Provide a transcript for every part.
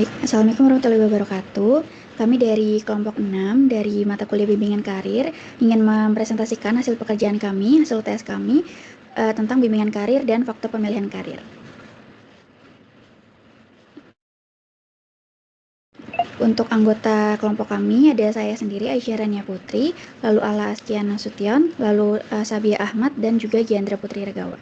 Assalamualaikum warahmatullahi wabarakatuh. Kami dari kelompok 6 dari mata kuliah bimbingan karir ingin mempresentasikan hasil pekerjaan kami, hasil UTS kami tentang bimbingan karir dan faktor pemilihan karir. Untuk anggota kelompok kami ada saya sendiri Aisyah Rania Putri, lalu Ala Astiana Sution, lalu Sabia Ahmad dan juga Giandra Putri Regawa.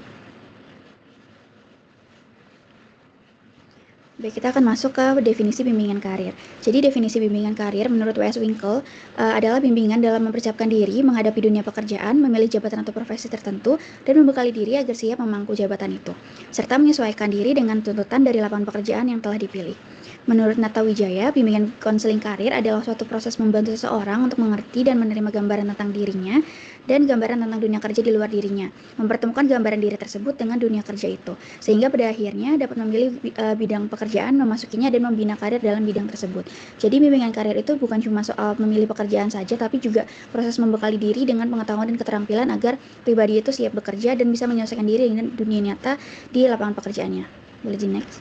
Baik, kita akan masuk ke definisi bimbingan karir. Jadi definisi bimbingan karir menurut W.S. Winkel adalah bimbingan dalam mempersiapkan diri menghadapi dunia pekerjaan, memilih jabatan atau profesi tertentu, dan membekali diri agar siap memangku jabatan itu, serta menyesuaikan diri dengan tuntutan dari lapangan pekerjaan yang telah dipilih. Menurut Nata Wijaya, bimbingan konseling karir adalah suatu proses membantu seseorang untuk mengerti dan menerima gambaran tentang dirinya dan gambaran tentang dunia kerja di luar dirinya, mempertemukan gambaran diri tersebut dengan dunia kerja itu, sehingga pada akhirnya dapat memilih bidang pekerjaan, memasukinya dan membina karir dalam bidang tersebut. Jadi bimbingan karir itu bukan cuma soal memilih pekerjaan saja, tapi juga proses membekali diri dengan pengetahuan dan keterampilan agar pribadi itu siap bekerja dan bisa menyelesaikan diri dengan dunia nyata di lapangan pekerjaannya. Boleh di next.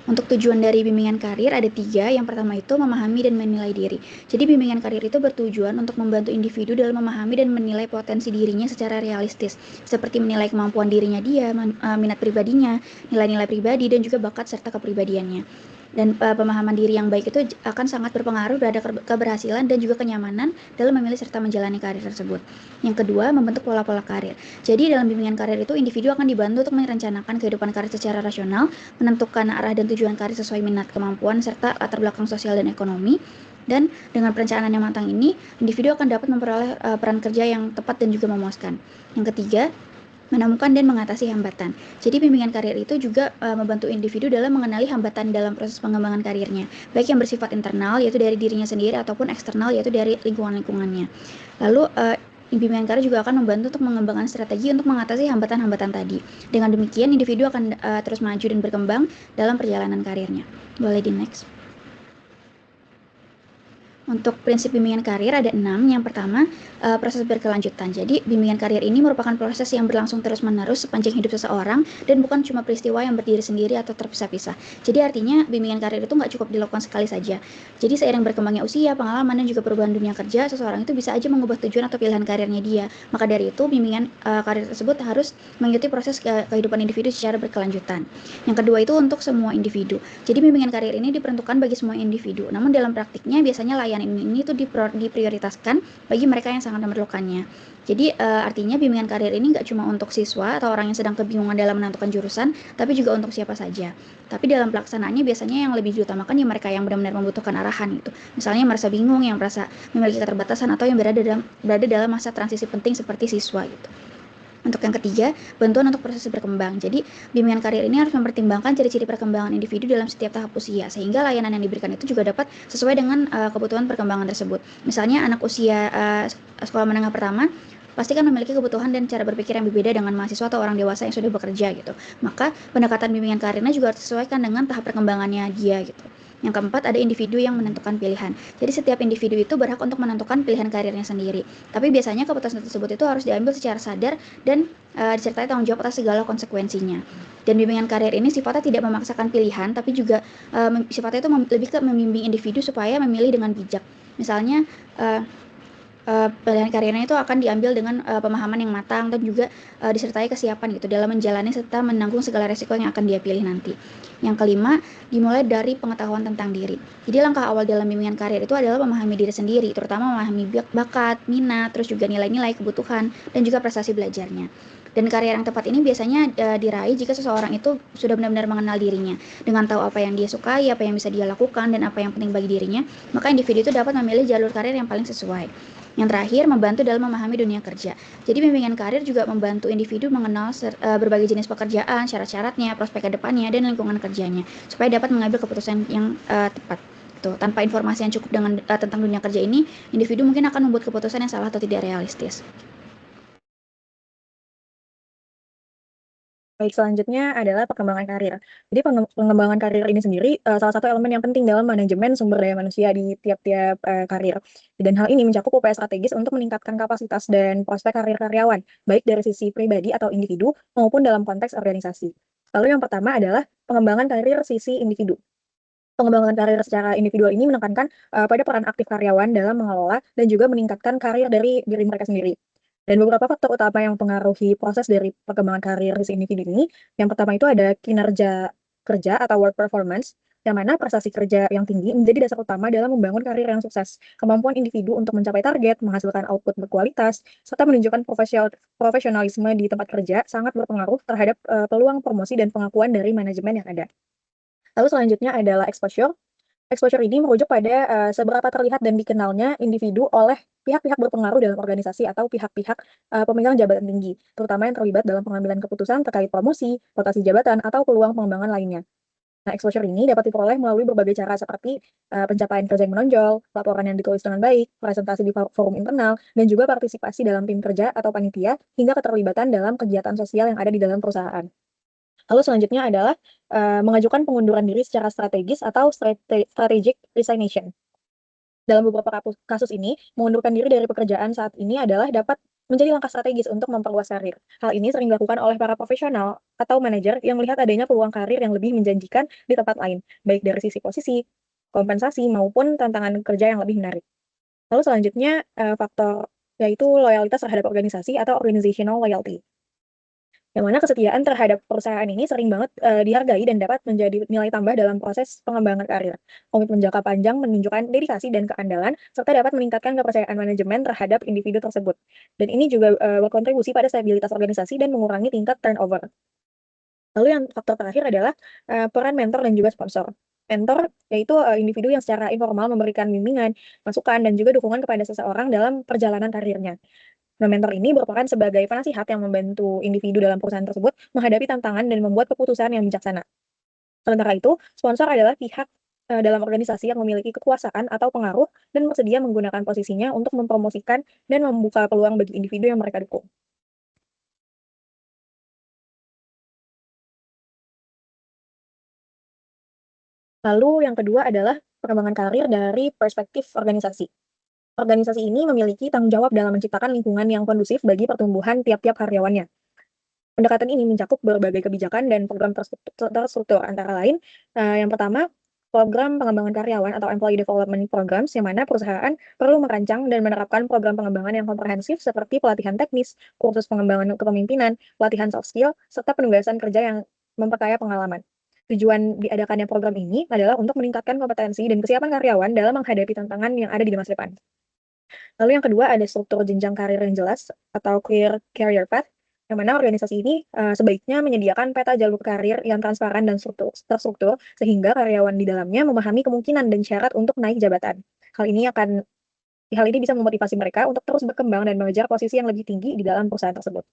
Untuk tujuan dari bimbingan karir ada 3. Yang pertama itu memahami dan menilai diri. Jadi bimbingan karir itu bertujuan untuk membantu individu dalam memahami dan menilai potensi dirinya secara realistis, seperti menilai kemampuan dirinya dia, minat pribadinya, nilai-nilai pribadi, dan juga bakat serta kepribadiannya. Dan pemahaman diri yang baik itu akan sangat berpengaruh terhadap keberhasilan dan juga kenyamanan dalam memilih serta menjalani karir tersebut. Yang kedua, membentuk pola-pola karir. Jadi dalam bimbingan karir itu individu akan dibantu untuk merencanakan kehidupan karir secara rasional, menentukan arah dan tujuan karir sesuai minat, kemampuan, serta latar belakang sosial dan ekonomi. Dan dengan perencanaan yang matang ini, individu akan dapat memperoleh peran kerja yang tepat dan juga memuaskan. Yang ketiga, menemukan dan mengatasi hambatan. Jadi bimbingan karir itu juga membantu individu dalam mengenali hambatan dalam proses pengembangan karirnya, baik yang bersifat internal yaitu dari dirinya sendiri ataupun eksternal yaitu dari lingkungan-lingkungannya. Lalu bimbingan karir juga akan membantu untuk mengembangkan strategi untuk mengatasi hambatan-hambatan tadi. Dengan demikian individu akan terus maju dan berkembang dalam perjalanan karirnya. Boleh di next. Untuk prinsip bimbingan karir ada 6. Yang pertama, proses berkelanjutan. Jadi bimbingan karir ini merupakan proses yang berlangsung terus-menerus sepanjang hidup seseorang dan bukan cuma peristiwa yang berdiri sendiri atau terpisah-pisah. Jadi artinya bimbingan karir itu nggak cukup dilakukan sekali saja. Jadi seiring berkembangnya usia, pengalaman, dan juga perubahan dunia kerja, seseorang itu bisa aja mengubah tujuan atau pilihan karirnya dia. Maka dari itu bimbingan karir tersebut harus mengikuti proses kehidupan individu secara berkelanjutan. Yang kedua itu untuk semua individu. Jadi bimbingan karir ini diperuntukkan bagi semua individu. Namun dalam praktiknya biasanya layanan ini tuh diprioritaskan bagi mereka yang sangat memerlukannya. Jadi artinya bimbingan karir ini nggak cuma untuk siswa atau orang yang sedang kebingungan dalam menentukan jurusan, tapi juga untuk siapa saja. Tapi dalam pelaksanaannya biasanya yang lebih diutamakan ya mereka yang benar-benar membutuhkan arahan gitu. Misalnya yang merasa bingung, yang merasa memiliki keterbatasan, atau yang berada dalam masa transisi penting seperti siswa gitu. Untuk yang ketiga, bantuan untuk proses berkembang. Jadi, bimbingan karir ini harus mempertimbangkan ciri-ciri perkembangan individu dalam setiap tahap usia, sehingga layanan yang diberikan itu juga dapat sesuai dengan kebutuhan perkembangan tersebut. Misalnya, anak usia sekolah menengah pertama pasti kan memiliki kebutuhan dan cara berpikir yang berbeda dengan mahasiswa atau orang dewasa yang sudah bekerja gitu. Maka pendekatan bimbingan karirnya juga harus disesuaikan dengan tahap perkembangannya dia gitu. Yang keempat, ada individu yang menentukan pilihan. Jadi setiap individu itu berhak untuk menentukan pilihan karirnya sendiri. Tapi biasanya keputusan tersebut itu harus diambil secara sadar dan disertai tanggung jawab atas segala konsekuensinya. Dan bimbingan karir ini sifatnya tidak memaksakan pilihan, tapi juga sifatnya itu lebih ke membimbing individu supaya memilih dengan bijak. Misalnya pilihan karirnya itu akan diambil dengan pemahaman yang matang dan juga disertai kesiapan gitu dalam menjalani serta menanggung segala resiko yang akan dia pilih nanti. Yang kelima, dimulai dari pengetahuan tentang diri. Jadi langkah awal dalam bimbingan karir itu adalah memahami diri sendiri, terutama memahami bakat, minat, terus juga nilai-nilai, kebutuhan, dan juga prestasi belajarnya. Dan karir yang tepat ini biasanya diraih jika seseorang itu sudah benar-benar mengenal dirinya. Dengan tahu apa yang dia sukai, apa yang bisa dia lakukan, dan apa yang penting bagi dirinya, maka individu itu dapat memilih jalur karir yang paling sesuai. Yang terakhir, membantu dalam memahami dunia kerja. Jadi bimbingan karir juga membantu individu mengenal berbagai jenis pekerjaan, syarat-syaratnya, prospek ke depannya, dan lingkungan kerjanya, supaya dapat mengambil keputusan yang tepat. Tuh, tanpa informasi yang cukup tentang dunia kerja ini, individu mungkin akan membuat keputusan yang salah atau tidak realistis. Baik, selanjutnya adalah perkembangan karir. Jadi pengembangan karir ini sendiri salah satu elemen yang penting dalam manajemen sumber daya manusia di tiap-tiap karir. Dan hal ini mencakup upaya strategis untuk meningkatkan kapasitas dan prospek karir karyawan, baik dari sisi pribadi atau individu maupun dalam konteks organisasi. Lalu yang pertama adalah pengembangan karir sisi individu. Pengembangan karir secara individual ini menekankan pada peran aktif karyawan dalam mengelola dan juga meningkatkan karir dari diri mereka sendiri. Dan beberapa faktor utama yang mempengaruhi proses dari perkembangan karir si individu ini, yang pertama itu ada kinerja kerja atau work performance, yang mana prestasi kerja yang tinggi menjadi dasar utama dalam membangun karir yang sukses. Kemampuan individu untuk mencapai target, menghasilkan output berkualitas, serta menunjukkan profesionalisme di tempat kerja sangat berpengaruh terhadap peluang promosi dan pengakuan dari manajemen yang ada. Lalu selanjutnya adalah exposure. Exposure ini merujuk pada seberapa terlihat dan dikenalnya individu oleh pihak-pihak berpengaruh dalam organisasi atau pihak-pihak pemegang jabatan tinggi, terutama yang terlibat dalam pengambilan keputusan terkait promosi, rotasi jabatan, atau peluang pengembangan lainnya. Nah, exposure ini dapat diperoleh melalui berbagai cara seperti pencapaian kerja yang menonjol, laporan yang ditulis dengan baik, presentasi di forum internal, dan juga partisipasi dalam tim kerja atau panitia, hingga keterlibatan dalam kegiatan sosial yang ada di dalam perusahaan. Lalu selanjutnya adalah mengajukan pengunduran diri secara strategis atau strategic resignation. Dalam beberapa kasus ini, mengundurkan diri dari pekerjaan saat ini adalah dapat menjadi langkah strategis untuk memperluas karir. Hal ini sering dilakukan oleh para profesional atau manajer yang melihat adanya peluang karir yang lebih menjanjikan di tempat lain, baik dari sisi posisi, kompensasi, maupun tantangan kerja yang lebih menarik. Lalu selanjutnya, faktor yaitu loyalitas terhadap organisasi atau organizational loyalty. Yang mana kesetiaan terhadap perusahaan ini sering banget dihargai dan dapat menjadi nilai tambah dalam proses pengembangan karir. Komitmen jangka panjang menunjukkan dedikasi dan keandalan, serta dapat meningkatkan kepercayaan manajemen terhadap individu tersebut. Dan ini juga berkontribusi pada stabilitas organisasi dan mengurangi tingkat turnover. Lalu yang faktor terakhir adalah peran mentor dan juga sponsor. Mentor yaitu individu yang secara informal memberikan bimbingan, masukan, dan juga dukungan kepada seseorang dalam perjalanan karirnya. Nah, mentor ini merupakan sebagai penasihat yang membantu individu dalam perusahaan tersebut menghadapi tantangan dan membuat keputusan yang bijaksana. Sementara itu, sponsor adalah pihak dalam organisasi yang memiliki kekuasaan atau pengaruh dan bersedia menggunakan posisinya untuk mempromosikan dan membuka peluang bagi individu yang mereka dukung. Lalu yang kedua adalah pengembangan karir dari perspektif organisasi. Organisasi ini memiliki tanggung jawab dalam menciptakan lingkungan yang kondusif bagi pertumbuhan tiap-tiap karyawannya. Pendekatan ini mencakup berbagai kebijakan dan program terstruktur, antara lain, yang pertama, program pengembangan karyawan atau employee development programs, yang mana perusahaan perlu merancang dan menerapkan program pengembangan yang komprehensif seperti pelatihan teknis, kursus pengembangan kepemimpinan, pelatihan soft skill, serta penugasan kerja yang memperkaya pengalaman. Tujuan diadakannya program ini adalah untuk meningkatkan kompetensi dan kesiapan karyawan dalam menghadapi tantangan yang ada di masa depan. Lalu yang kedua ada struktur jenjang karir yang jelas atau clear career path, yang mana organisasi ini sebaiknya menyediakan peta jalur karir yang transparan dan terstruktur sehingga karyawan di dalamnya memahami kemungkinan dan syarat untuk naik jabatan. Hal ini bisa memotivasi mereka untuk terus berkembang dan mengejar posisi yang lebih tinggi di dalam perusahaan tersebut.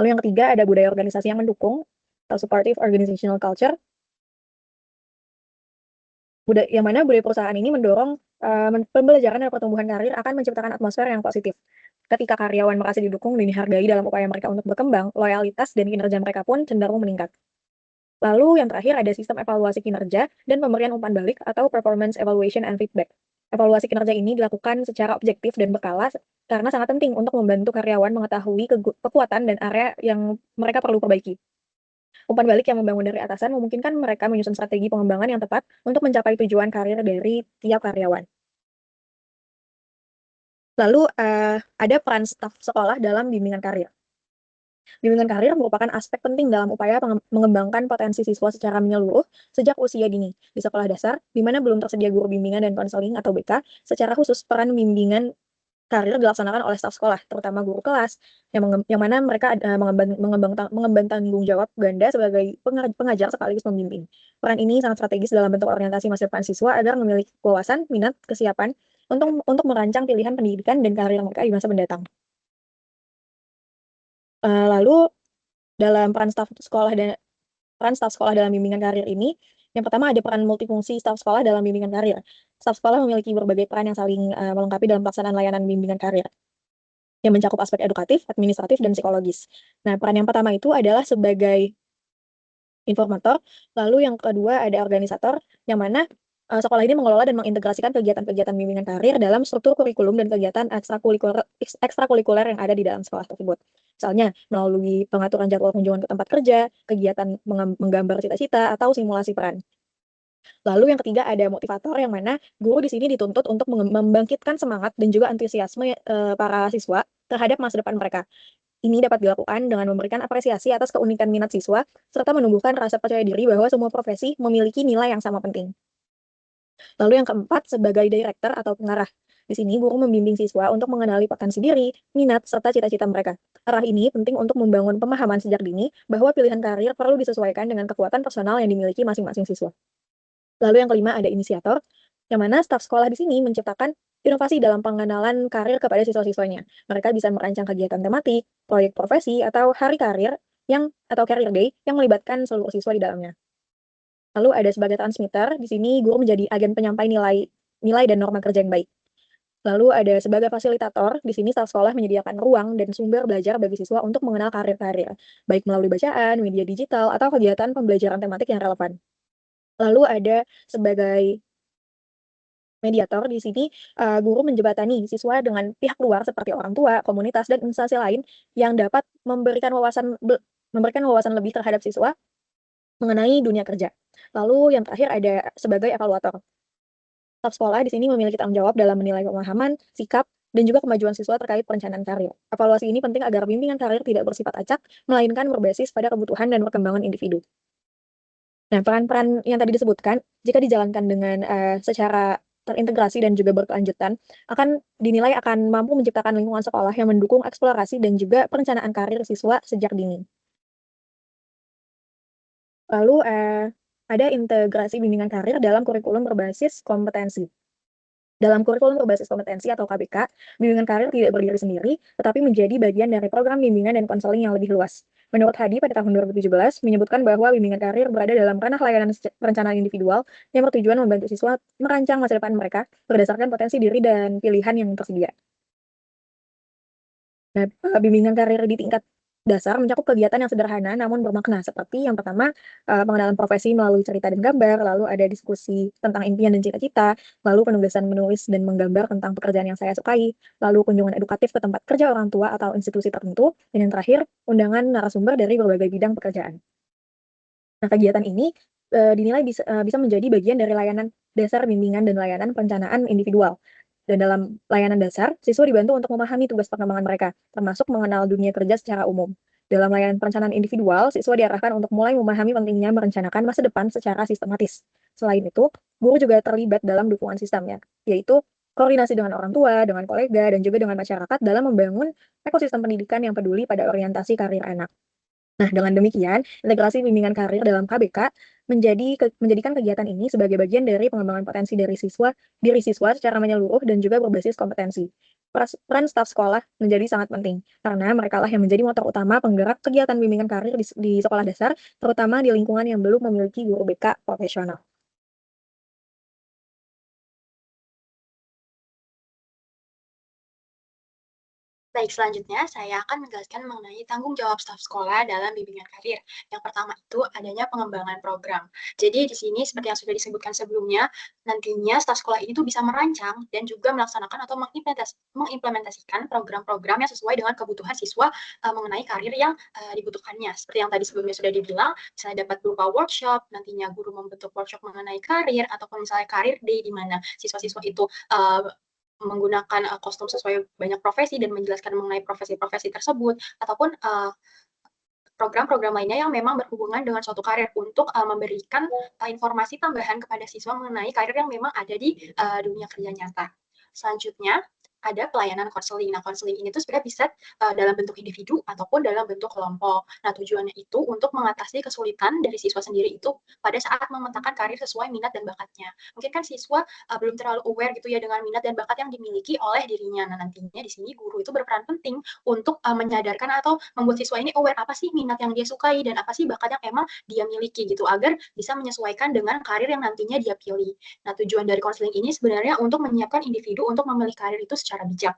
Lalu yang ketiga ada budaya organisasi yang mendukung atau supportive organizational culture, yang mana budaya perusahaan ini mendorong pembelajaran dan pertumbuhan karir akan menciptakan atmosfer yang positif. Ketika karyawan merasa didukung dan dihargai dalam upaya mereka untuk berkembang, loyalitas dan kinerja mereka pun cenderung meningkat. Lalu yang terakhir ada sistem evaluasi kinerja dan pemberian umpan balik atau performance evaluation and feedback. Evaluasi kinerja ini dilakukan secara objektif dan berkala karena sangat penting untuk membantu karyawan mengetahui kekuatan dan area yang mereka perlu perbaiki. Umpan balik yang membangun dari atasan memungkinkan mereka menyusun strategi pengembangan yang tepat untuk mencapai tujuan karir dari tiap karyawan. Lalu ada peran staf sekolah dalam bimbingan karir. Bimbingan karir merupakan aspek penting dalam upaya mengembangkan potensi siswa secara menyeluruh sejak usia dini. Di sekolah dasar, di mana belum tersedia guru bimbingan dan konseling atau BK, secara khusus peran bimbingan karir dilaksanakan oleh staf sekolah, terutama guru kelas, yang mana mereka mengemban tanggung jawab ganda sebagai pengajar sekaligus pembimbing. Peran ini sangat strategis dalam bentuk orientasi masa depan siswa agar memiliki wawasan, minat, kesiapan untuk merancang pilihan pendidikan dan karir mereka di masa mendatang. Lalu dalam peran staf sekolah dalam bimbingan karir ini, yang pertama ada peran multifungsi staf sekolah dalam bimbingan karir. Staf sekolah memiliki berbagai peran yang saling melengkapi dalam pelaksanaan layanan bimbingan karir, yang mencakup aspek edukatif, administratif, dan psikologis. Nah, peran yang pertama itu adalah sebagai informator, lalu yang kedua ada organisator, yang mana sekolah ini mengelola dan mengintegrasikan kegiatan-kegiatan bimbingan karir dalam struktur kurikulum dan kegiatan ekstrakurikuler yang ada di dalam sekolah tersebut. Misalnya melalui pengaturan jadwal kunjungan ke tempat kerja, kegiatan menggambar cita-cita, atau simulasi peran. Lalu yang ketiga ada motivator yang mana guru di sini dituntut untuk membangkitkan semangat dan juga antusiasme para siswa terhadap masa depan mereka. Ini dapat dilakukan dengan memberikan apresiasi atas keunikan minat siswa serta menumbuhkan rasa percaya diri bahwa semua profesi memiliki nilai yang sama penting. Lalu yang keempat sebagai director atau pengarah. Di sini guru membimbing siswa untuk mengenali potensi diri, minat, serta cita-cita mereka. Arah ini penting untuk membangun pemahaman sejak dini bahwa pilihan karir perlu disesuaikan dengan kekuatan personal yang dimiliki masing-masing siswa. Lalu yang kelima ada inisiator, yang mana staf sekolah di sini menciptakan inovasi dalam pengenalan karir kepada siswa-siswanya. Mereka bisa merancang kegiatan tematik, proyek profesi, atau hari karir atau career day yang melibatkan seluruh siswa di dalamnya. Lalu ada sebagai transmitter, di sini guru menjadi agen penyampai nilai dan norma kerja yang baik. Lalu ada sebagai fasilitator, di sini staf sekolah menyediakan ruang dan sumber belajar bagi siswa untuk mengenal karir-karir, baik melalui bacaan, media digital, atau kegiatan pembelajaran tematik yang relevan. Lalu ada sebagai mediator di sini, guru menjembatani siswa dengan pihak luar seperti orang tua, komunitas, dan instansi lain yang dapat memberikan wawasan lebih terhadap siswa mengenai dunia kerja. Lalu yang terakhir ada sebagai evaluator. Staf sekolah di sini memiliki tanggung jawab dalam menilai pemahaman, sikap, dan juga kemajuan siswa terkait perencanaan karir. Evaluasi ini penting agar bimbingan karir tidak bersifat acak, melainkan berbasis pada kebutuhan dan perkembangan individu. Nah, peran-peran yang tadi disebutkan, jika dijalankan dengan secara terintegrasi dan juga berkelanjutan, akan dinilai akan mampu menciptakan lingkungan sekolah yang mendukung eksplorasi dan juga perencanaan karir siswa sejak dini. Lalu ada integrasi bimbingan karir dalam kurikulum berbasis kompetensi. Dalam kurikulum berbasis kompetensi atau KBK, bimbingan karir tidak berdiri sendiri, tetapi menjadi bagian dari program bimbingan dan konseling yang lebih luas. Menurut Hadi pada tahun 2017, menyebutkan bahwa bimbingan karir berada dalam ranah layanan perencanaan individual yang bertujuan membantu siswa merancang masa depan mereka berdasarkan potensi diri dan pilihan yang tersedia. Nah, bimbingan karir di tingkat dasar mencakup kegiatan yang sederhana namun bermakna, seperti yang pertama, pengenalan profesi melalui cerita dan gambar, lalu ada diskusi tentang impian dan cita-cita, lalu penugasan menulis dan menggambar tentang pekerjaan yang saya sukai, lalu kunjungan edukatif ke tempat kerja orang tua atau institusi tertentu, dan yang terakhir, undangan narasumber dari berbagai bidang pekerjaan. Nah, kegiatan ini, dinilai bisa menjadi bagian dari layanan dasar bimbingan dan layanan perencanaan individual. Dan dalam layanan dasar, siswa dibantu untuk memahami tugas pengembangan mereka, termasuk mengenal dunia kerja secara umum. Dalam layanan perencanaan individual, siswa diarahkan untuk mulai memahami pentingnya merencanakan masa depan secara sistematis. Selain itu, guru juga terlibat dalam dukungan sistemnya, yaitu koordinasi dengan orang tua, dengan kolega, dan juga dengan masyarakat dalam membangun ekosistem pendidikan yang peduli pada orientasi karir anak. Nah, dengan demikian, integrasi bimbingan karir dalam KBK menjadikan kegiatan ini sebagai bagian dari pengembangan potensi diri siswa secara menyeluruh dan juga berbasis kompetensi. Peran staf sekolah menjadi sangat penting, karena mereka lah yang menjadi motor utama penggerak kegiatan bimbingan karir di sekolah dasar, terutama di lingkungan yang belum memiliki guru BK profesional. Baik, selanjutnya saya akan menjelaskan mengenai tanggung jawab staf sekolah dalam bimbingan karir. Yang pertama itu adanya pengembangan program. Jadi di sini seperti yang sudah disebutkan sebelumnya, nantinya staf sekolah ini tuh bisa merancang dan juga melaksanakan atau mengimplementasikan program-program yang sesuai dengan kebutuhan siswa mengenai karir yang dibutuhkannya. Seperti yang tadi sebelumnya sudah dibilang, misalnya dapat berupa workshop, nantinya guru membentuk workshop mengenai karir, ataupun misalnya karir day di mana siswa-siswa itu menggunakan kostum sesuai banyak profesi dan menjelaskan mengenai profesi-profesi tersebut, ataupun program-program lainnya yang memang berhubungan dengan suatu karir untuk memberikan informasi tambahan kepada siswa mengenai karir yang memang ada di dunia kerja nyata. Selanjutnya, ada pelayanan konseling. Nah, konseling ini tuh sebenarnya bisa dalam bentuk individu ataupun dalam bentuk kelompok. Nah, tujuannya itu untuk mengatasi kesulitan dari siswa sendiri itu pada saat memetakan karir sesuai minat dan bakatnya. Mungkin kan siswa belum terlalu aware gitu ya dengan minat dan bakat yang dimiliki oleh dirinya. Nah, nantinya di sini guru itu berperan penting untuk menyadarkan atau membuat siswa ini aware apa sih minat yang dia sukai dan apa sih bakat yang emang dia miliki gitu agar bisa menyesuaikan dengan karir yang nantinya dia pilih. Nah, tujuan dari konseling ini sebenarnya untuk menyiapkan individu untuk memilih karir itu secara bijak.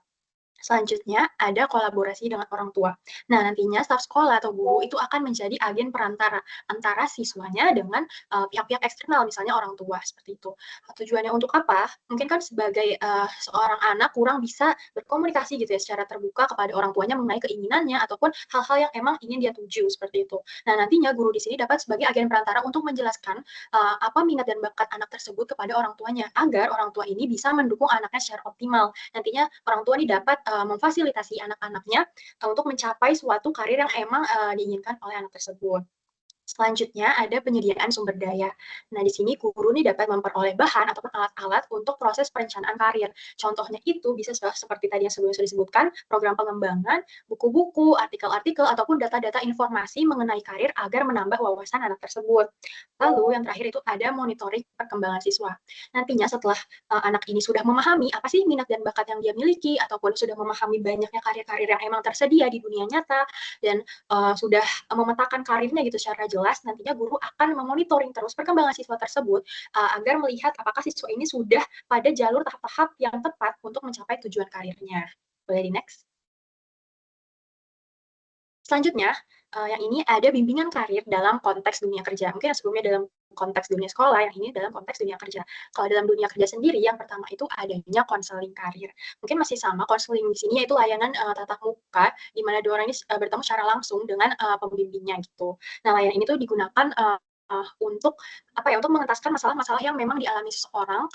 Selanjutnya, ada kolaborasi dengan orang tua. Nah, nantinya staf sekolah atau guru itu akan menjadi agen perantara antara siswanya dengan pihak-pihak eksternal, misalnya orang tua, seperti itu. Tujuannya untuk apa? Mungkin kan sebagai seorang anak kurang bisa berkomunikasi gitu ya secara terbuka kepada orang tuanya mengenai keinginannya ataupun hal-hal yang emang ingin dia tuju, seperti itu. Nah, nantinya guru di sini dapat sebagai agen perantara untuk menjelaskan apa minat dan bakat anak tersebut kepada orang tuanya, agar orang tua ini bisa mendukung anaknya secara optimal. Nantinya orang tua ini dapat memfasilitasi anak-anaknya untuk mencapai suatu karir yang emang diinginkan oleh anak tersebut. Selanjutnya ada penyediaan sumber daya. Nah, di sini guru nih dapat memperoleh bahan ataupun alat-alat untuk proses perencanaan karir. Contohnya itu bisa seperti tadi yang sebelumnya sudah disebutkan, program pengembangan, buku-buku, artikel-artikel, ataupun data-data informasi mengenai karir agar menambah wawasan anak tersebut. Lalu yang terakhir itu ada monitoring perkembangan siswa. Nantinya setelah anak ini sudah memahami apa sih minat dan bakat yang dia miliki, ataupun sudah memahami banyaknya karir-karir yang emang tersedia di dunia nyata, dan sudah memetakan karirnya gitu secara jelas, nantinya guru akan memonitoring terus perkembangan siswa tersebut agar melihat apakah siswa ini sudah pada jalur tahap-tahap yang tepat untuk mencapai tujuan karirnya. Boleh di next? Selanjutnya, yang ini ada bimbingan karir dalam konteks dunia kerja. Mungkin yang sebelumnya dalam konteks dunia sekolah, yang ini dalam konteks dunia kerja. Kalau dalam dunia kerja sendiri, yang pertama itu adanya konseling karir. Mungkin masih sama, konseling di sini yaitu layanan tatap muka, di mana dua orang ini bertemu secara langsung dengan pembimbingnya gitu. Nah, layanan ini tuh digunakan untuk apa ya, untuk mengentaskan masalah-masalah yang memang dialami seseorang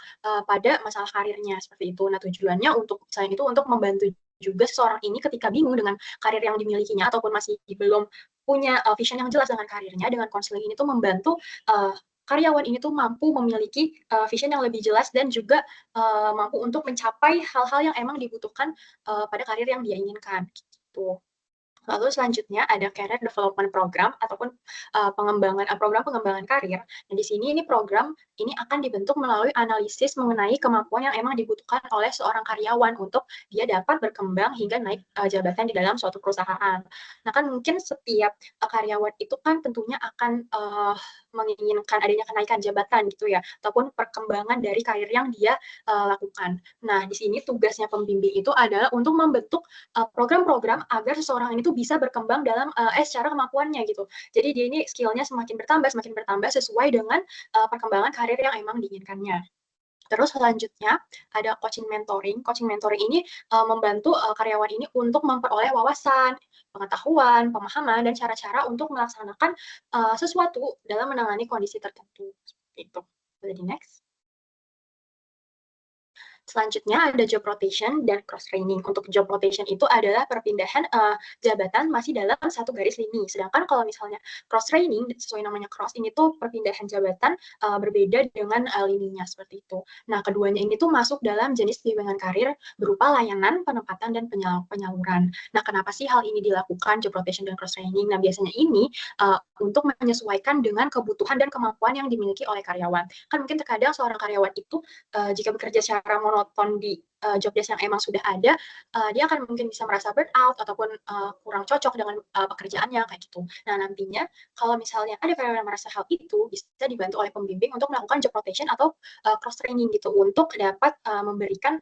pada masalah karirnya seperti itu. Nah, tujuannya untuk selain itu untuk membantu juga seseorang ini ketika bingung dengan karir yang dimilikinya ataupun masih belum punya vision yang jelas dengan karirnya, dengan konseling ini tuh membantu karyawan ini tuh mampu memiliki vision yang lebih jelas dan juga mampu untuk mencapai hal-hal yang emang dibutuhkan pada karir yang dia inginkan gitu. Lalu selanjutnya ada career development program ataupun program pengembangan karir. Nah, di sini ini program ini akan dibentuk melalui analisis mengenai kemampuan yang emang dibutuhkan oleh seorang karyawan untuk dia dapat berkembang hingga naik jabatan di dalam suatu perusahaan. Nah, kan mungkin setiap karyawan itu kan tentunya akan menginginkan adanya kenaikan jabatan gitu ya, ataupun perkembangan dari karir yang dia lakukan. Nah, di sini tugasnya pembimbing itu adalah untuk membentuk program-program agar seseorang ini tuh bisa berkembang dalam secara kemampuannya gitu. Jadi dia ini skillnya semakin bertambah sesuai dengan perkembangan karir yang emang diinginkannya. Terus selanjutnya ada coaching mentoring. Coaching mentoring ini membantu karyawan ini untuk memperoleh wawasan, pengetahuan, pemahaman, dan cara-cara untuk melaksanakan sesuatu dalam menangani kondisi tertentu. Seperti itu. Boleh di next? Selanjutnya ada job rotation dan cross training. Untuk job rotation itu adalah perpindahan jabatan masih dalam satu garis lini. Sedangkan kalau misalnya cross training, sesuai namanya cross, ini tuh perpindahan jabatan berbeda dengan lininya seperti itu. Nah, keduanya ini tuh masuk dalam jenis bimbingan karir berupa layanan, penempatan, dan penyaluran. Nah, kenapa sih hal ini dilakukan, job rotation dan cross training? Nah, biasanya ini untuk menyesuaikan dengan kebutuhan dan kemampuan yang dimiliki oleh karyawan. Kan mungkin terkadang seorang karyawan itu jika bekerja secara monoton di job desk yang emang sudah ada, dia akan mungkin bisa merasa burn out ataupun kurang cocok dengan pekerjaannya kayak gitu. Nah, nantinya kalau misalnya ada karyawan yang merasa hal itu, bisa dibantu oleh pembimbing untuk melakukan job rotation atau cross training gitu untuk dapat memberikan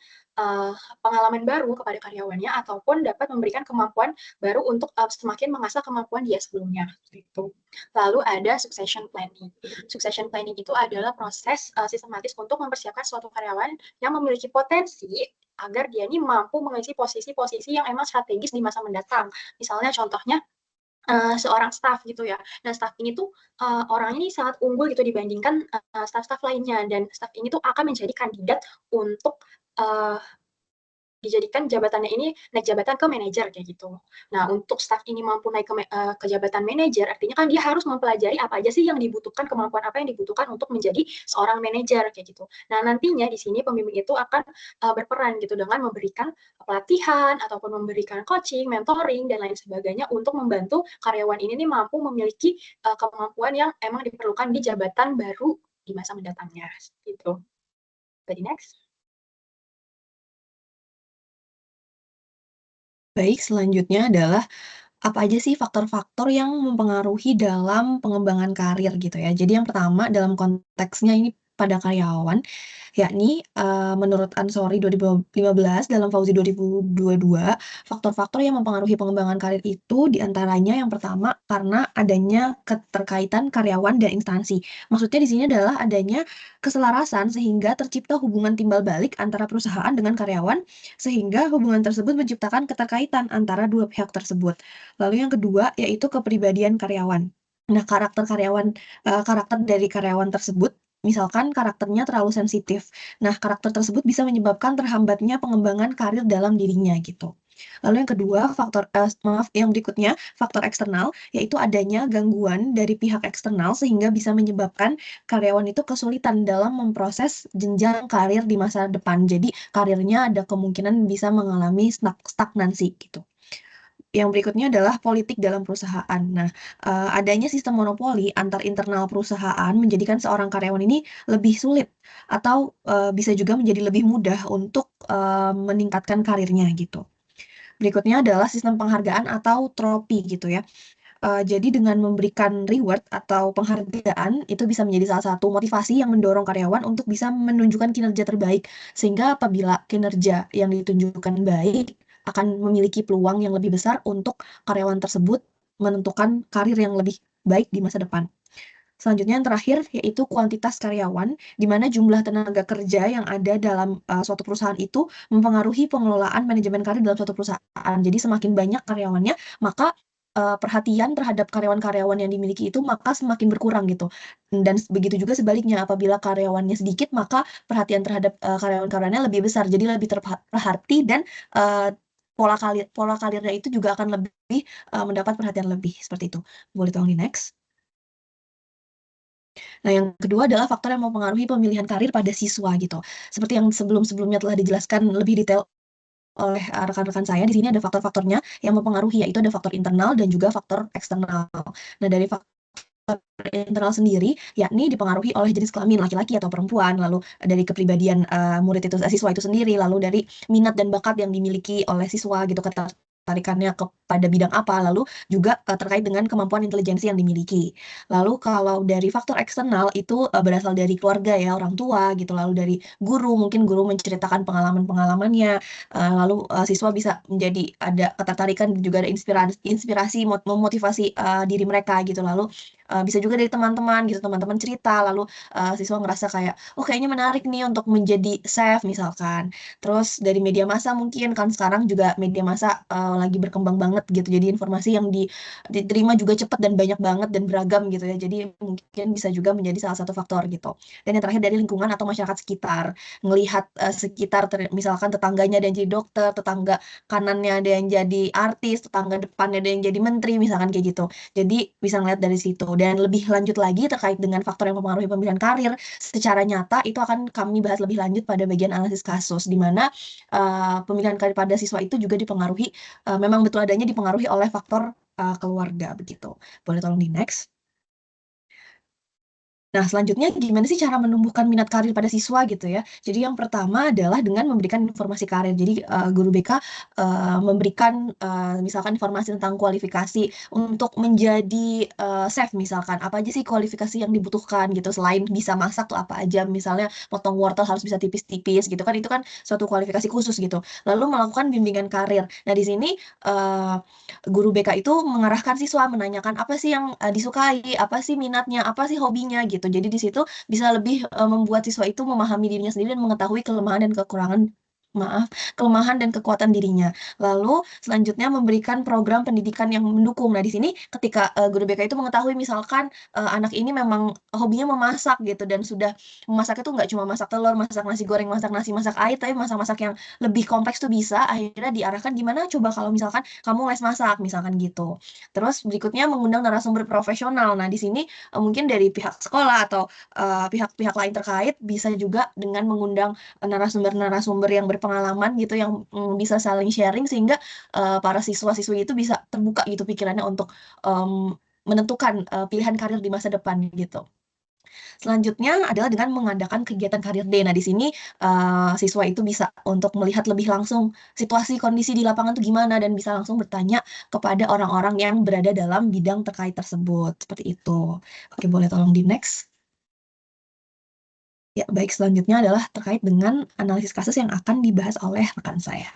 pengalaman baru kepada karyawannya ataupun dapat memberikan kemampuan baru untuk semakin mengasah kemampuan dia sebelumnya gitu. Lalu ada succession planning. Succession planning itu adalah proses sistematis untuk mempersiapkan suatu karyawan yang memiliki potensi agar dia ini mampu mengisi posisi-posisi yang emang strategis di masa mendatang. Misalnya contohnya seorang staff gitu ya. Nah, staff ini tuh orang ini sangat unggul gitu dibandingkan staff-staff lainnya, dan staff ini tuh akan menjadi kandidat untuk dijadikan jabatannya ini naik jabatan ke manajer kayak gitu. Nah, untuk staff ini mampu naik ke jabatan manajer, artinya kan dia harus mempelajari apa aja sih yang dibutuhkan, kemampuan apa yang dibutuhkan untuk menjadi seorang manajer kayak gitu. Nah, nantinya di sini pembimbing itu akan berperan gitu dengan memberikan pelatihan ataupun memberikan coaching, mentoring, dan lain sebagainya untuk membantu karyawan ini nih mampu memiliki kemampuan yang emang diperlukan di jabatan baru di masa mendatangnya. Gitu. Jadi next. Baik, selanjutnya adalah apa aja sih faktor-faktor yang mempengaruhi dalam pengembangan karir gitu ya. Jadi yang pertama dalam konteksnya ini pada karyawan, yakni menurut Ansori 2015 dalam Fauzi 2022, faktor-faktor yang mempengaruhi pengembangan karir itu diantaranya yang pertama karena adanya keterkaitan karyawan dan instansi. Maksudnya di sini adalah adanya keselarasan sehingga tercipta hubungan timbal balik antara perusahaan dengan karyawan, sehingga hubungan tersebut menciptakan keterkaitan antara dua pihak tersebut. Lalu yang kedua yaitu kepribadian karyawan. Nah, karakter dari karyawan tersebut, misalkan karakternya terlalu sensitif. Nah, karakter tersebut bisa menyebabkan terhambatnya pengembangan karir dalam dirinya gitu. Lalu yang kedua, yang berikutnya, faktor eksternal, yaitu adanya gangguan dari pihak eksternal sehingga bisa menyebabkan karyawan itu kesulitan dalam memproses jenjang karir di masa depan. Jadi, karirnya ada kemungkinan bisa mengalami stagnansi gitu. Yang berikutnya adalah politik dalam perusahaan. Nah, adanya sistem monopoli antar internal perusahaan menjadikan seorang karyawan ini lebih sulit atau bisa juga menjadi lebih mudah untuk meningkatkan karirnya gitu. Berikutnya adalah sistem penghargaan atau trofi gitu ya. Jadi dengan memberikan reward atau penghargaan itu bisa menjadi salah satu motivasi yang mendorong karyawan untuk bisa menunjukkan kinerja terbaik. Sehingga apabila kinerja yang ditunjukkan baik, akan memiliki peluang yang lebih besar untuk karyawan tersebut menentukan karir yang lebih baik di masa depan. Selanjutnya yang terakhir yaitu kuantitas karyawan, di mana jumlah tenaga kerja yang ada dalam suatu perusahaan itu mempengaruhi pengelolaan manajemen karir dalam suatu perusahaan. Jadi semakin banyak karyawannya, maka perhatian terhadap karyawan-karyawan yang dimiliki itu maka semakin berkurang gitu. Dan begitu juga sebaliknya, apabila karyawannya sedikit, maka perhatian terhadap karyawan-karyawannya lebih besar. Jadi lebih terperhati dan pola karirnya itu juga akan lebih mendapat perhatian lebih seperti itu. Boleh tolong di next. Nah, yang kedua adalah faktor yang mempengaruhi pemilihan karir pada siswa gitu. Seperti yang sebelum-sebelumnya telah dijelaskan lebih detail oleh rekan-rekan saya, di sini ada faktor-faktornya yang mempengaruhi, yaitu ada faktor internal dan juga faktor eksternal. Nah, dari faktor internal sendiri, yakni dipengaruhi oleh jenis kelamin laki-laki atau perempuan, lalu dari kepribadian siswa itu sendiri, lalu dari minat dan bakat yang dimiliki oleh siswa gitu, ketertarikannya kepada bidang apa, lalu juga terkait dengan kemampuan intelijensi yang dimiliki. Lalu kalau dari faktor eksternal itu berasal dari keluarga ya, orang tua gitu, lalu dari guru, mungkin guru menceritakan pengalaman-pengalamannya, lalu siswa bisa menjadi ada ketertarikan, juga ada inspirasi memotivasi diri mereka gitu, lalu bisa juga dari teman-teman gitu, teman-teman cerita, lalu siswa ngerasa kayak, oh kayaknya menarik nih untuk menjadi chef misalkan. Terus dari media massa, mungkin kan sekarang juga media massa lagi berkembang banget gitu, jadi informasi yang diterima juga cepat dan banyak banget dan beragam gitu ya, jadi mungkin bisa juga menjadi salah satu faktor gitu. Dan yang terakhir dari lingkungan atau masyarakat sekitar, ngelihat sekitar misalkan tetangganya ada yang jadi dokter, tetangga kanannya ada yang jadi artis, tetangga depannya ada yang jadi menteri misalkan kayak gitu. Jadi bisa ngeliat dari situ. Dan lebih lanjut lagi terkait dengan faktor yang mempengaruhi pemilihan karir secara nyata, itu akan kami bahas lebih lanjut pada bagian analisis kasus, di mana pemilihan karir pada siswa itu juga dipengaruhi, memang betul adanya dipengaruhi oleh faktor keluarga begitu. Boleh tolong di next. Nah, selanjutnya gimana sih cara menumbuhkan minat karir pada siswa gitu ya. Jadi yang pertama adalah dengan memberikan informasi karir. Jadi guru BK memberikan misalkan informasi tentang kualifikasi untuk menjadi chef misalkan. Apa aja sih kualifikasi yang dibutuhkan gitu. Selain bisa masak tuh apa aja. Misalnya potong wortel harus bisa tipis-tipis gitu kan. Itu kan suatu kualifikasi khusus gitu. Lalu melakukan bimbingan karir. Nah, di sini guru BK itu mengarahkan siswa, menanyakan apa sih yang disukai, apa sih minatnya, apa sih hobinya gitu. Jadi di situ bisa lebih membuat siswa itu memahami dirinya sendiri dan mengetahui kelemahan dan kekuatan dirinya. Lalu selanjutnya memberikan program pendidikan yang mendukung. Nah, di sini ketika guru BK itu mengetahui misalkan anak ini memang hobinya memasak gitu, dan sudah memasak itu nggak cuma masak telur, masak nasi goreng, masak nasi, masak air, tapi masak-masak yang lebih kompleks tuh bisa. Akhirnya diarahkan gimana coba kalau misalkan kamu les masak misalkan gitu. Terus berikutnya mengundang narasumber profesional. Nah, di sini mungkin dari pihak sekolah atau pihak-pihak lain terkait bisa juga dengan mengundang narasumber-narasumber yang berpengalaman gitu, yang bisa saling sharing sehingga para siswa-siswi itu bisa terbuka gitu pikirannya untuk menentukan pilihan karir di masa depan gitu. Selanjutnya adalah dengan mengadakan kegiatan karir day. Nah, di sini siswa itu bisa untuk melihat lebih langsung situasi kondisi di lapangan itu gimana, dan bisa langsung bertanya kepada orang-orang yang berada dalam bidang terkait tersebut. Seperti itu. Oke, boleh tolong di next. Ya, baik, selanjutnya adalah terkait dengan analisis kasus yang akan dibahas oleh rekan saya.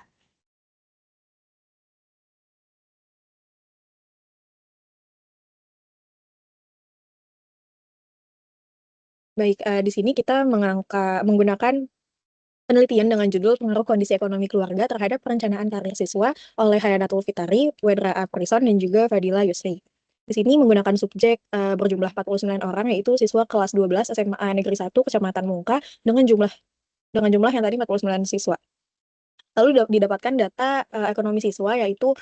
Baik, di sini kita menggunakan penelitian dengan judul Pengaruh Kondisi Ekonomi Keluarga Terhadap Perencanaan Karir Siswa oleh Hayanatul Fitari, Wedra Aprison, dan juga Fadila Yusri. Di sini menggunakan subjek berjumlah 49 orang, yaitu siswa kelas 12 SMA Negeri 1 Kecamatan Mungka dengan jumlah yang tadi 49 siswa. Lalu didapatkan data ekonomi siswa, yaitu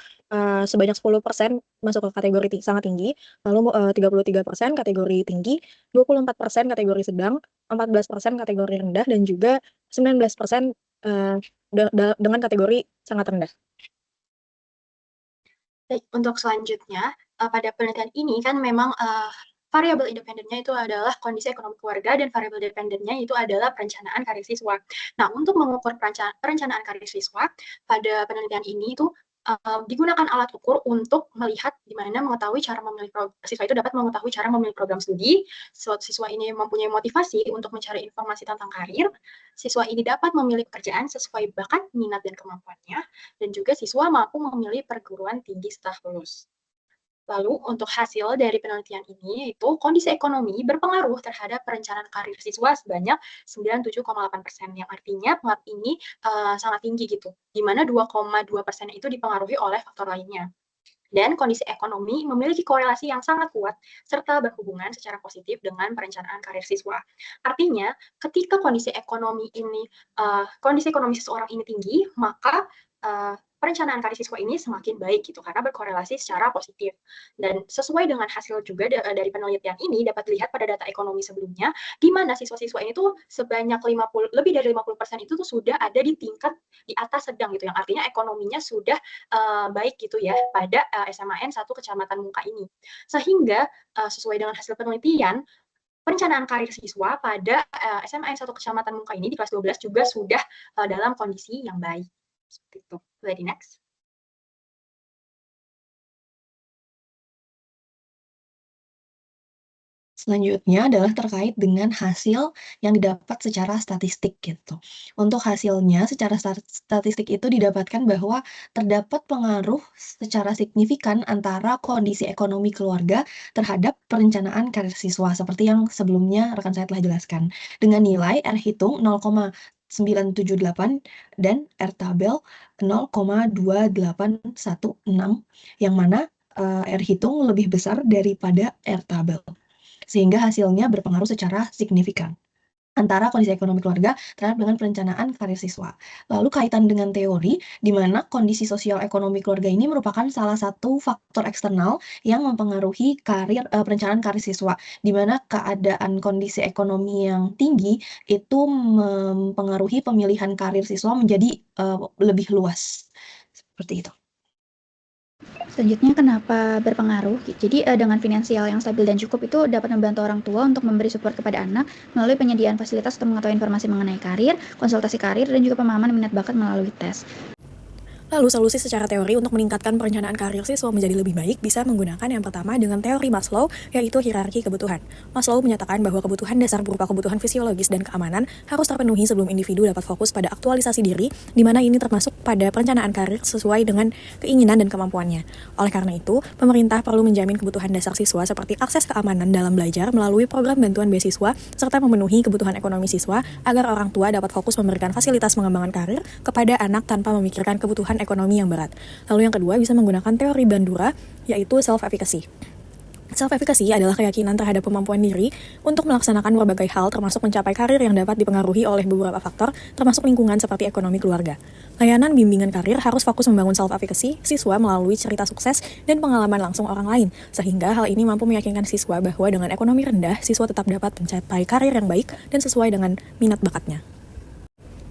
sebanyak 10% masuk ke kategori sangat tinggi, lalu 33% kategori tinggi, 24% kategori sedang, 14% kategori rendah, dan juga 19% dengan kategori sangat rendah. Baik, untuk selanjutnya, pada penelitian ini kan memang variabel independennya itu adalah kondisi ekonomi keluarga dan variabel dependennya itu adalah perencanaan karir siswa. Nah, untuk mengukur perencanaan karir siswa, pada penelitian ini itu digunakan alat ukur untuk melihat di mana mengetahui cara memilih siswa itu dapat mengetahui cara memilih program studi, siswa ini mempunyai motivasi untuk mencari informasi tentang karir, siswa ini dapat memilih pekerjaan sesuai bakat, minat, dan kemampuannya, dan juga siswa mampu memilih perguruan tinggi setelah lulus. Lalu untuk hasil dari penelitian ini yaitu kondisi ekonomi berpengaruh terhadap perencanaan karir siswa sebanyak 97,8%, yang artinya pengaruh ini sangat tinggi gitu, di mana 2,2% itu dipengaruhi oleh faktor lainnya. Dan kondisi ekonomi memiliki korelasi yang sangat kuat serta berhubungan secara positif dengan perencanaan karir siswa. Artinya, ketika kondisi ekonomi seseorang ini tinggi, maka perencanaan karir siswa ini semakin baik gitu karena berkorelasi secara positif. Dan sesuai dengan hasil juga dari penelitian ini dapat dilihat pada data ekonomi sebelumnya di mana siswa-siswa ini tuh sebanyak lebih dari 50% itu tuh sudah ada di tingkat di atas sedang gitu, yang artinya ekonominya sudah baik gitu ya pada SMAN 1 Kecamatan Mungka ini. Sehingga sesuai dengan hasil penelitian, perencanaan karir siswa pada SMAN 1 Kecamatan Mungka ini di kelas 12 juga sudah dalam kondisi yang baik. Seperti itu. Ready, next. Selanjutnya adalah terkait dengan hasil yang didapat secara statistik gitu. Untuk hasilnya secara statistik itu didapatkan bahwa terdapat pengaruh secara signifikan antara kondisi ekonomi keluarga terhadap perencanaan karir siswa seperti yang sebelumnya rekan saya telah jelaskan. Dengan nilai R hitung 0,978 dan R tabel 0,2816, yang mana R hitung lebih besar daripada R tabel, sehingga hasilnya berpengaruh secara signifikan antara kondisi ekonomi keluarga terhadap dengan perencanaan karir siswa. Lalu kaitan dengan teori, di mana kondisi sosial ekonomi keluarga ini merupakan salah satu faktor eksternal yang mempengaruhi perencanaan karir siswa, di mana keadaan kondisi ekonomi yang tinggi itu mempengaruhi pemilihan karir siswa menjadi lebih luas. Seperti itu. Selanjutnya kenapa berpengaruh? Jadi dengan finansial yang stabil dan cukup itu dapat membantu orang tua untuk memberi support kepada anak melalui penyediaan fasilitas untuk mengetahui informasi mengenai karir, konsultasi karir, dan juga pemahaman minat bakat melalui tes. Lalu solusi secara teori untuk meningkatkan perencanaan karir siswa menjadi lebih baik bisa menggunakan yang pertama dengan teori Maslow, yaitu hierarki kebutuhan. Maslow menyatakan bahwa kebutuhan dasar berupa kebutuhan fisiologis dan keamanan harus terpenuhi sebelum individu dapat fokus pada aktualisasi diri, di mana ini termasuk pada perencanaan karir sesuai dengan keinginan dan kemampuannya. Oleh karena itu, pemerintah perlu menjamin kebutuhan dasar siswa seperti akses keamanan dalam belajar melalui program bantuan beasiswa, serta memenuhi kebutuhan ekonomi siswa agar orang tua dapat fokus memberikan fasilitas pengembangan karir kepada anak tanpa memikirkan kebutuhan ekonomi yang berat. Lalu yang kedua bisa menggunakan teori Bandura, yaitu self-efficacy. Self-efficacy adalah keyakinan terhadap kemampuan diri untuk melaksanakan berbagai hal termasuk mencapai karir yang dapat dipengaruhi oleh beberapa faktor termasuk lingkungan seperti ekonomi keluarga. Layanan bimbingan karir harus fokus membangun self-efficacy siswa melalui cerita sukses dan pengalaman langsung orang lain, sehingga hal ini mampu meyakinkan siswa bahwa dengan ekonomi rendah, siswa tetap dapat mencapai karir yang baik dan sesuai dengan minat bakatnya.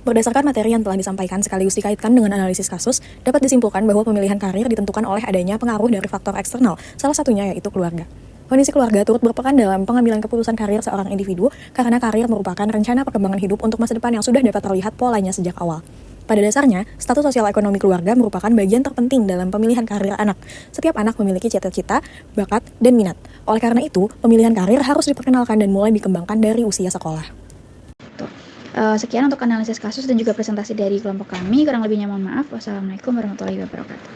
Berdasarkan materi yang telah disampaikan sekaligus dikaitkan dengan analisis kasus, dapat disimpulkan bahwa pemilihan karir ditentukan oleh adanya pengaruh dari faktor eksternal, salah satunya yaitu keluarga. Kondisi keluarga turut berperan dalam pengambilan keputusan karir seorang individu karena karir merupakan rencana perkembangan hidup untuk masa depan yang sudah dapat terlihat polanya sejak awal. Pada dasarnya, status sosial ekonomi keluarga merupakan bagian terpenting dalam pemilihan karir anak. Setiap anak memiliki cita-cita, bakat, dan minat. Oleh karena itu, pemilihan karir harus diperkenalkan dan mulai dikembangkan dari usia sekolah. Sekian untuk analisis kasus dan juga presentasi dari kelompok kami. Kurang lebihnya mohon maaf. Wassalamualaikum warahmatullahi wabarakatuh.